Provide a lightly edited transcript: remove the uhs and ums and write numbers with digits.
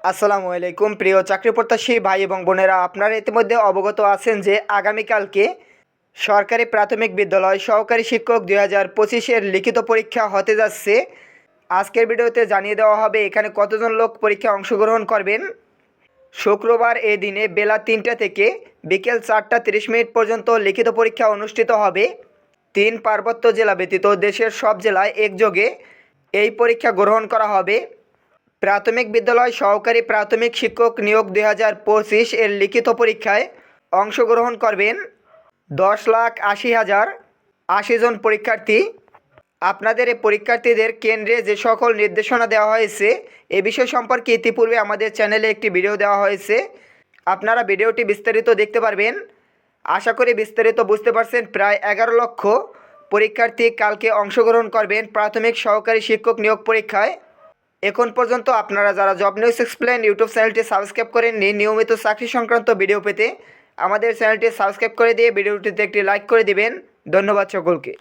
আসসালামু আলাইকুম প্রিয় চাকরি প্রত্যাশী ভাই এবং বোনেরা, আপনারা ইতিমধ্যে অবগত আছেন যে আগামীকালকে সরকারি প্রাথমিক বিদ্যালয় সহকারী শিক্ষক 2025-এর লিখিত পরীক্ষা হতে যাচ্ছে। আজকের ভিডিওতে জানিয়ে দেওয়া হবে এখানে কতজন লোক পরীক্ষায় অংশগ্রহণ করবেন। শুক্রবার এই দিনে বেলা 3টা থেকে বিকেল 4টা 30 মিনিট পর্যন্ত লিখিত পরীক্ষা অনুষ্ঠিত হবে। 3 পার্বত্য জেলা ব্যতীত দেশের সব জেলায় একযোগে এই পরীক্ষা গ্রহণ করা হবে। প্রাথমিক বিদ্যালয় সহকারী প্রাথমিক শিক্ষক নিয়োগ 2025 এর লিখিত পরীক্ষায় অংশগ্রহণ করবেন 10,80,080 জন পরীক্ষার্থী। আপনাদের এই পরীক্ষার্থীদের কেন্দ্রে যে সকল নির্দেশনা দেওয়া হয়েছে এ বিষয় সম্পর্কে ইতিপূর্বে আমাদের চ্যানেলে একটি ভিডিও দেওয়া হয়েছে, আপনারা ভিডিওটি বিস্তারিত দেখতে পারবেন। আশা করি বিস্তারিত বুঝতে পারছেন। প্রায় 11 লক্ষ পরীক্ষার্থী কালকে অংশগ্রহণ করবেন প্রাথমিক সহকারী শিক্ষক নিয়োগ পরীক্ষায়। এখন পর্যন্ত আপনারা যারা জব নিউজ এক্সপ্লেন ইউটিউব চ্যানেলটি সাবস্ক্রাইব করেননি, নিয়মিত চাকরি সংক্রান্ত ভিডিও পেতে আমাদের চ্যানেলটি সাবস্ক্রাইব করে দিয়ে ভিডিওটিতে একটি লাইক করে দিবেন। ধন্যবাদ সকলকে।